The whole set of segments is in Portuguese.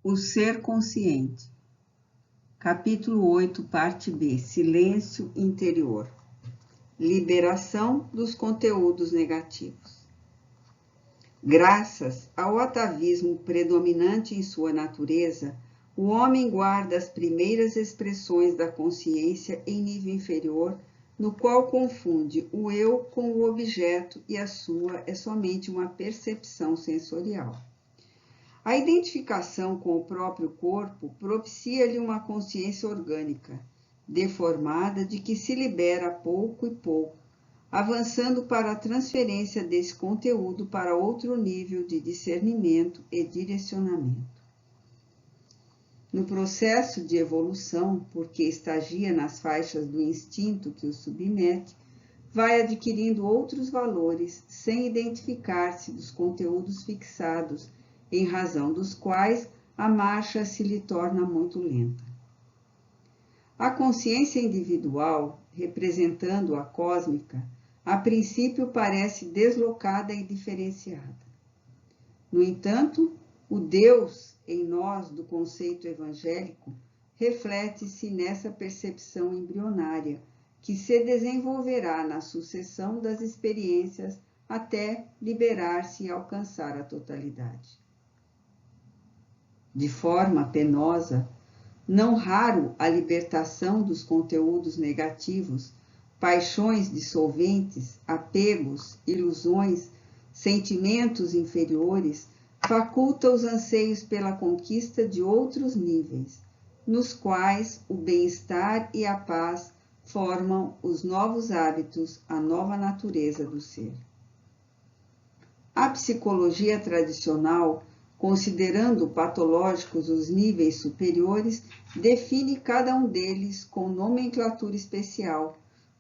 O ser consciente. Capítulo 8, parte B. Silêncio interior. Liberação dos conteúdos negativos. Graças ao atavismo predominante em sua natureza, o homem guarda as primeiras expressões da consciência em nível inferior, no qual confunde o eu com o objeto e a sua é somente uma percepção sensorial. A identificação com o próprio corpo propicia-lhe uma consciência orgânica, deformada, de que se libera pouco e pouco, avançando para a transferência desse conteúdo para outro nível de discernimento e direcionamento. No processo de evolução, porque estagia nas faixas do instinto que o submete, vai adquirindo outros valores sem identificar-se dos conteúdos fixados, em razão dos quais a marcha se lhe torna muito lenta. A consciência individual, representando a cósmica, a princípio parece deslocada e diferenciada. No entanto, o Deus em nós do conceito evangélico reflete-se nessa percepção embrionária, que se desenvolverá na sucessão das experiências até liberar-se e alcançar a totalidade. De forma penosa, não raro a libertação dos conteúdos negativos, paixões dissolventes, apegos, ilusões, sentimentos inferiores, faculta os anseios pela conquista de outros níveis, nos quais o bem-estar e a paz formam os novos hábitos, a nova natureza do ser. A psicologia tradicional, considerando patológicos os níveis superiores, define cada um deles com nomenclatura especial,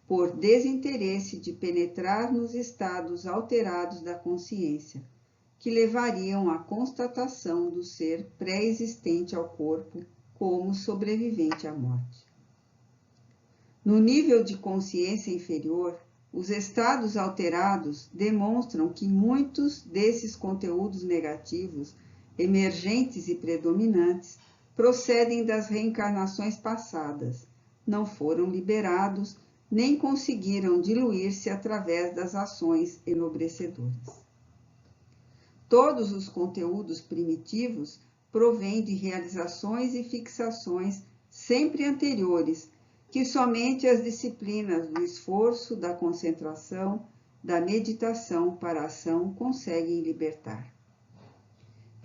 por desinteresse de penetrar nos estados alterados da consciência, que levariam à constatação do ser pré-existente ao corpo como sobrevivente à morte. No nível de consciência inferior, os estados alterados demonstram que muitos desses conteúdos negativos, emergentes e predominantes, procedem das reencarnações passadas, não foram liberados, nem conseguiram diluir-se através das ações enobrecedoras. Todos os conteúdos primitivos provêm de realizações e fixações sempre anteriores, que somente as disciplinas do esforço, da concentração, da meditação para a ação conseguem libertar.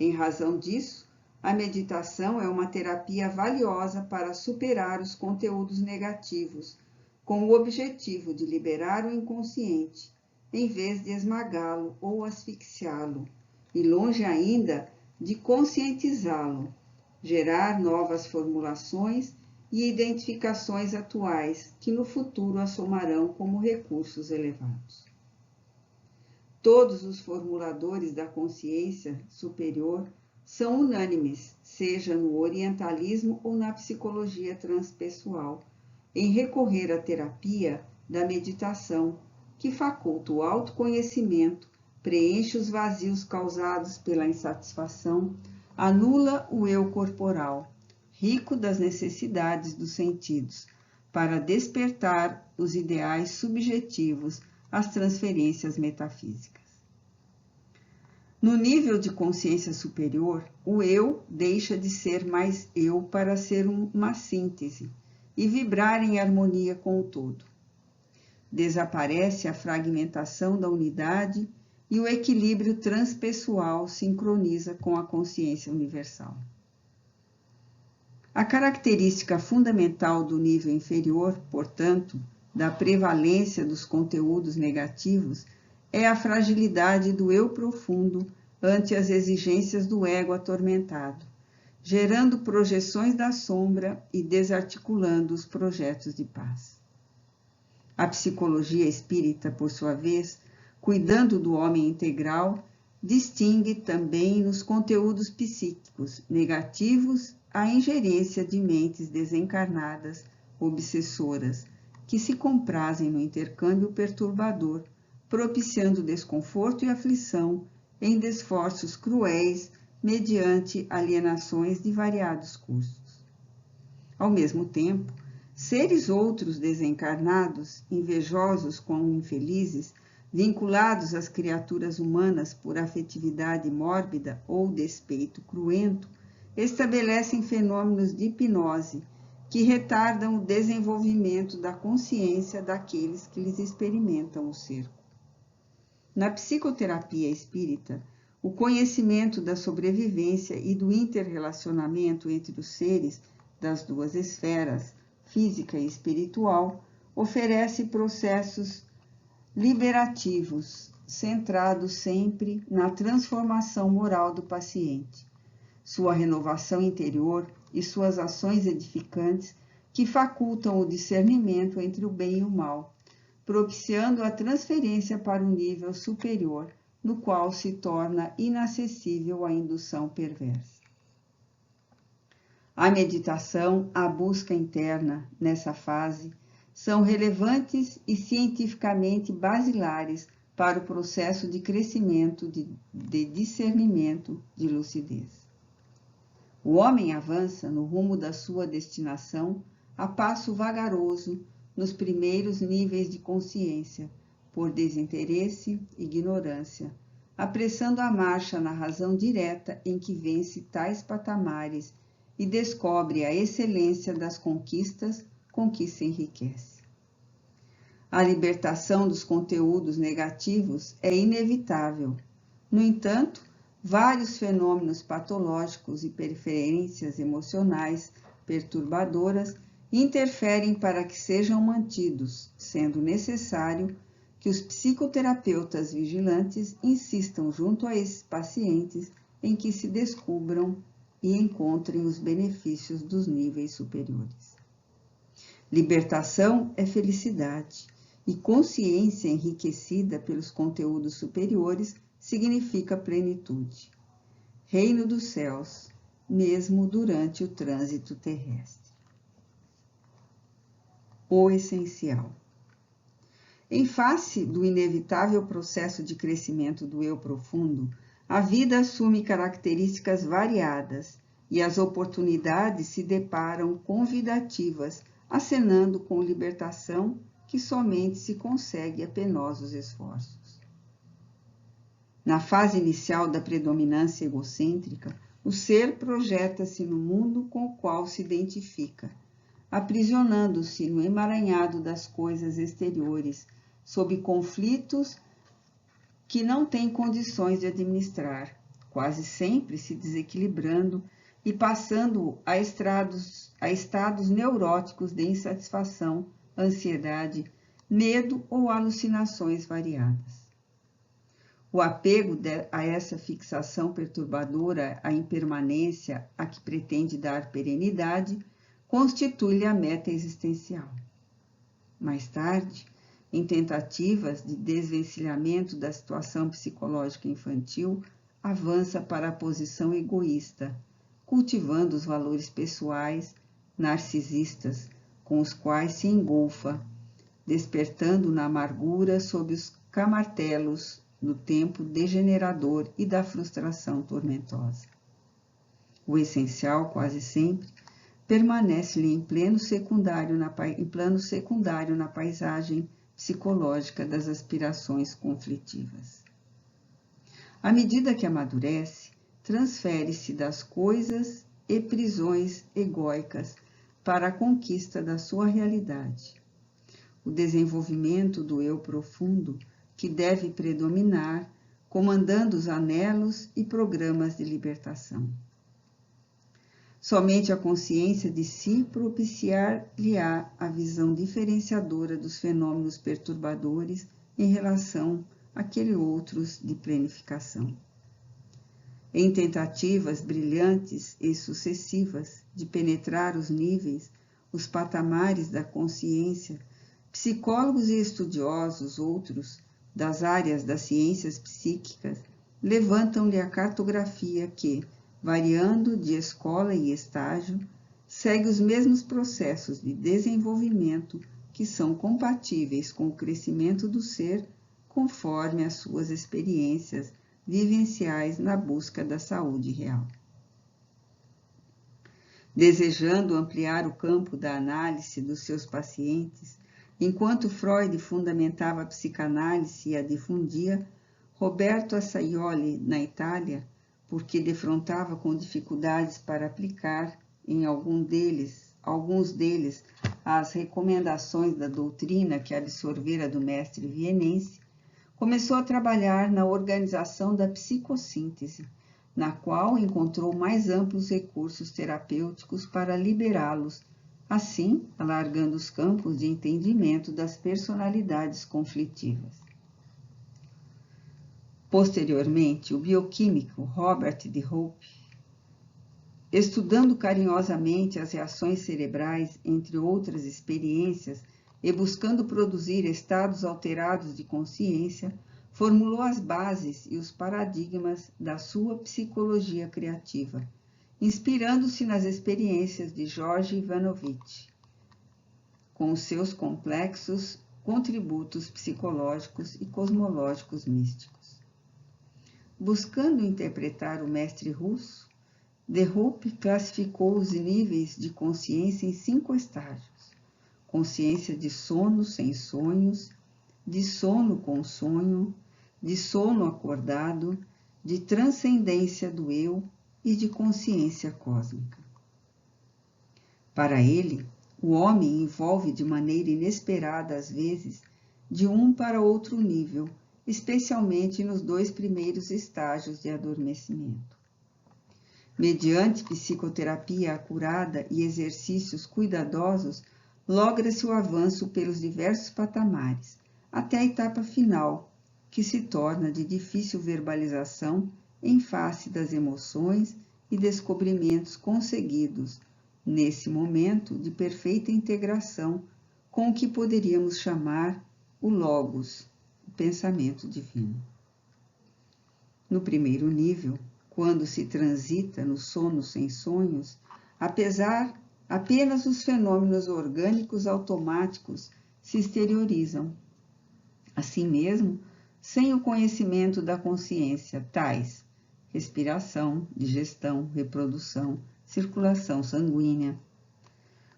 Em razão disso, a meditação é uma terapia valiosa para superar os conteúdos negativos, com o objetivo de liberar o inconsciente, em vez de esmagá-lo ou asfixiá-lo, e longe ainda de conscientizá-lo, gerar novas formulações e identificações atuais que no futuro assomarão como recursos elevados. Todos os formuladores da consciência superior são unânimes, seja no orientalismo ou na psicologia transpessoal, em recorrer à terapia da meditação, que faculta o autoconhecimento, preenche os vazios causados pela insatisfação, anula o eu corporal, rico das necessidades dos sentidos, para despertar os ideais subjetivos, as transferências metafísicas. No nível de consciência superior, o eu deixa de ser mais eu para ser uma síntese e vibrar em harmonia com o todo. Desaparece a fragmentação da unidade e o equilíbrio transpessoal sincroniza com a consciência universal. A característica fundamental do nível inferior, portanto, da prevalência dos conteúdos negativos, é a fragilidade do eu profundo ante as exigências do ego atormentado, gerando projeções da sombra e desarticulando os projetos de paz. A psicologia espírita, por sua vez, cuidando do homem integral, distingue também nos conteúdos psíquicos negativos a ingerência de mentes desencarnadas, obsessoras, que se comprazem no intercâmbio perturbador, propiciando desconforto e aflição em esforços cruéis mediante alienações de variados custos. Ao mesmo tempo, seres outros desencarnados, invejosos com infelizes, vinculados às criaturas humanas por afetividade mórbida ou despeito cruento, estabelecem fenômenos de hipnose que retardam o desenvolvimento da consciência daqueles que lhes experimentam o cerco. Na psicoterapia espírita, o conhecimento da sobrevivência e do interrelacionamento entre os seres das duas esferas, física e espiritual, oferece processos liberativos, centrados sempre na transformação moral do paciente, sua renovação interior e suas ações edificantes que facultam o discernimento entre o bem e o mal, propiciando a transferência para um nível superior, no qual se torna inacessível a indução perversa. A meditação, a busca interna, nessa fase, são relevantes e cientificamente basilares para o processo de crescimento de discernimento, de lucidez. O homem avança no rumo da sua destinação a passo vagaroso nos primeiros níveis de consciência, por desinteresse e ignorância, apressando a marcha na razão direta em que vence tais patamares e descobre a excelência das conquistas com que se enriquece. A libertação dos conteúdos negativos é inevitável. No entanto, vários fenômenos patológicos e preferências emocionais perturbadoras interferem para que sejam mantidos, sendo necessário que os psicoterapeutas vigilantes insistam junto a esses pacientes em que se descubram e encontrem os benefícios dos níveis superiores. Libertação é felicidade, e consciência enriquecida pelos conteúdos superiores significa plenitude. Reino dos céus, mesmo durante o trânsito terrestre. O essencial. Em face do inevitável processo de crescimento do eu profundo, a vida assume características variadas e as oportunidades se deparam convidativas, acenando com libertação que somente se consegue a penosos esforços. Na fase inicial da predominância egocêntrica, o ser projeta-se no mundo com o qual se identifica, aprisionando-se no emaranhado das coisas exteriores, sob conflitos que não tem condições de administrar, quase sempre se desequilibrando e passando a estados neuróticos de insatisfação, ansiedade, medo ou alucinações variadas. O apego a essa fixação perturbadora, a impermanência a que pretende dar perenidade, constitui-lhe a meta existencial. Mais tarde, em tentativas de desvencilhamento da situação psicológica infantil, avança para a posição egoísta, cultivando os valores pessoais, narcisistas, com os quais se engolfa, despertando na amargura sob os camartelos do tempo degenerador e da frustração tormentosa. O essencial, quase sempre, permanece-lhe em plano secundário na paisagem psicológica das aspirações conflitivas. À medida que amadurece, transfere-se das coisas e prisões egóicas para a conquista da sua realidade. O desenvolvimento do eu profundo, que deve predominar, comandando os anelos e programas de libertação. Somente a consciência de si propiciar-lhe-á a visão diferenciadora dos fenômenos perturbadores em relação àqueles outros de planificação. Em tentativas brilhantes e sucessivas de penetrar os níveis, os patamares da consciência, psicólogos e estudiosos outros das áreas das ciências psíquicas levantam-lhe a cartografia que, variando de escola e estágio, segue os mesmos processos de desenvolvimento que são compatíveis com o crescimento do ser conforme as suas experiências vivenciais na busca da saúde real. Desejando ampliar o campo da análise dos seus pacientes, enquanto Freud fundamentava a psicanálise e a difundia, Roberto Assaioli, na Itália, porque defrontava com dificuldades para aplicar em alguns deles as recomendações da doutrina que absorvera do mestre vienense, começou a trabalhar na organização da psicossíntese, na qual encontrou mais amplos recursos terapêuticos para liberá-los, assim alargando os campos de entendimento das personalidades conflitivas. Posteriormente, o bioquímico Robert de Hope, estudando carinhosamente as reações cerebrais, entre outras experiências, e buscando produzir estados alterados de consciência, formulou as bases e os paradigmas da sua psicologia criativa, inspirando-se nas experiências de George Ivanovich, com os seus complexos contributos psicológicos e cosmológicos místicos. Buscando interpretar o mestre russo, De Hoop classificou os níveis de consciência em 5 estágios: consciência de sono sem sonhos, de sono com sonho, de sono acordado, de transcendência do eu e de consciência cósmica. Para ele, o homem envolve de maneira inesperada, às vezes, de um para outro nível, especialmente nos 2 primeiros estágios de adormecimento. Mediante psicoterapia acurada e exercícios cuidadosos, logra-se o avanço pelos diversos patamares, até a etapa final, que se torna de difícil verbalização em face das emoções e descobrimentos conseguidos, nesse momento de perfeita integração com o que poderíamos chamar o Logos, o pensamento divino. No primeiro nível, quando se transita no sono sem sonhos, apenas os fenômenos orgânicos automáticos se exteriorizam. Assim mesmo, sem o conhecimento da consciência, tais respiração, digestão, reprodução, circulação sanguínea.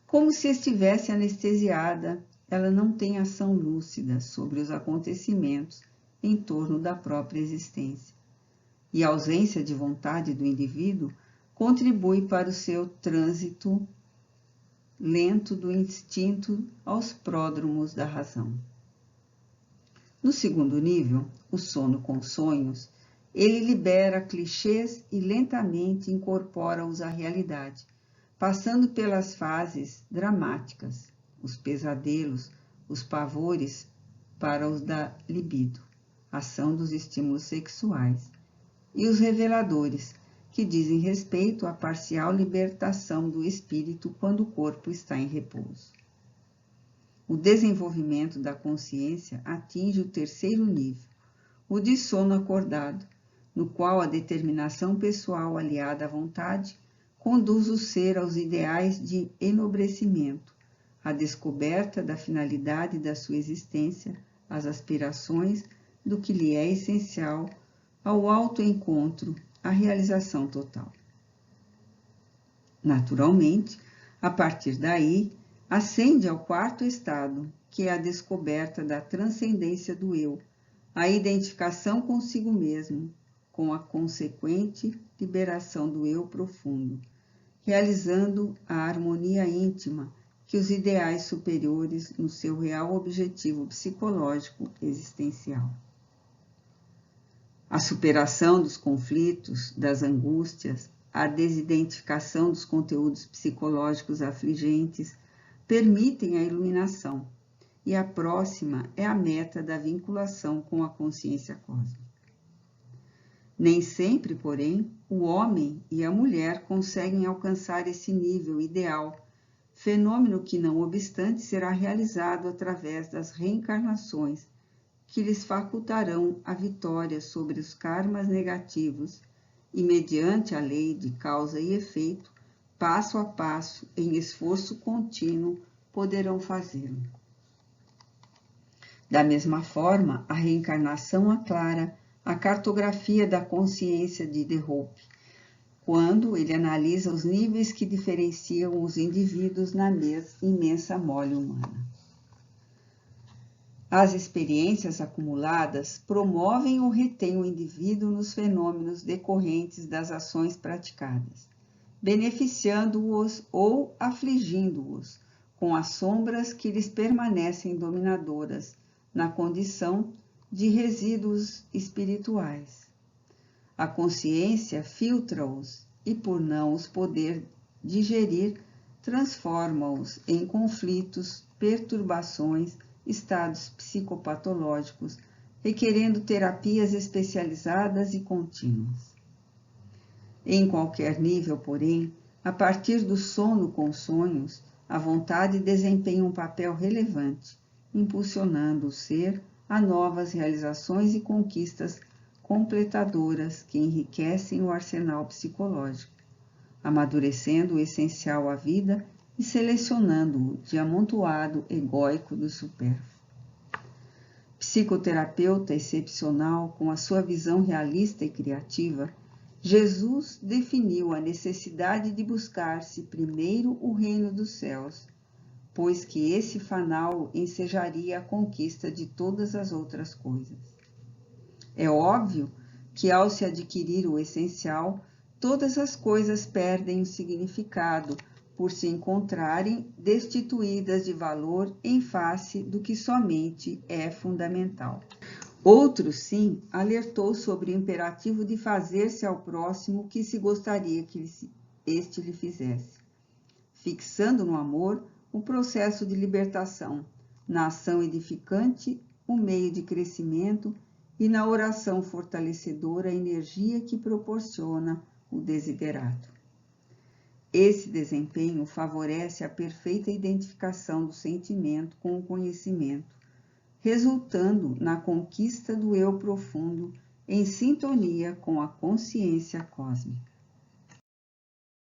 Como se estivesse anestesiada, ela não tem ação lúcida sobre os acontecimentos em torno da própria existência. E a ausência de vontade do indivíduo contribui para o seu trânsito lento do instinto aos pródromos da razão. No segundo nível, o sono com sonhos, ele libera clichês e lentamente incorpora-os à realidade, passando pelas fases dramáticas, os pesadelos, os pavores para os da libido, ação dos estímulos sexuais, e os reveladores, que dizem respeito à parcial libertação do espírito quando o corpo está em repouso. O desenvolvimento da consciência atinge o terceiro nível, o de sono acordado, no qual a determinação pessoal aliada à vontade conduz o ser aos ideais de enobrecimento, à descoberta da finalidade da sua existência, às aspirações do que lhe é essencial, ao autoencontro, à realização total. Naturalmente, a partir daí, ascende ao 4º estado, que é a descoberta da transcendência do eu, a identificação consigo mesmo, com a consequente liberação do eu profundo, realizando a harmonia íntima que os ideais superiores no seu real objetivo psicológico existencial. A superação dos conflitos, das angústias, a desidentificação dos conteúdos psicológicos afligentes permitem a iluminação, e a próxima é a meta da vinculação com a consciência cósmica. Nem sempre, porém, o homem e a mulher conseguem alcançar esse nível ideal, fenômeno que, não obstante, será realizado através das reencarnações, que lhes facultarão a vitória sobre os karmas negativos e, mediante a lei de causa e efeito, passo a passo, em esforço contínuo, poderão fazê-lo. Da mesma forma, a reencarnação aclara a cartografia da consciência de de Hoop, quando ele analisa os níveis que diferenciam os indivíduos na imensa mole humana. As experiências acumuladas promovem ou retêm o indivíduo nos fenômenos decorrentes das ações praticadas, beneficiando-os ou afligindo-os com as sombras que lhes permanecem dominadoras na condição de resíduos espirituais. A consciência filtra-os e, por não os poder digerir, transforma-os em conflitos, perturbações, estados psicopatológicos, requerendo terapias especializadas e contínuas. Em qualquer nível, porém, a partir do sono com sonhos, a vontade desempenha um papel relevante, impulsionando o ser a novas realizações e conquistas completadoras que enriquecem o arsenal psicológico, amadurecendo o essencial à vida e selecionando-o de amontoado egóico do supérfluo. Psicoterapeuta excepcional, com a sua visão realista e criativa, Jesus definiu a necessidade de buscar-se primeiro o reino dos céus, pois que esse fanal ensejaria a conquista de todas as outras coisas. É óbvio que, ao se adquirir o essencial, todas as coisas perdem o significado, por se encontrarem destituídas de valor em face do que somente é fundamental. Outro, sim, alertou sobre o imperativo de fazer-se ao próximo o que se gostaria que este lhe fizesse, fixando no amor o processo de libertação, na ação edificante o meio de crescimento e na oração fortalecedora a energia que proporciona o desiderato. Esse desempenho favorece a perfeita identificação do sentimento com o conhecimento, resultando na conquista do eu profundo em sintonia com a consciência cósmica.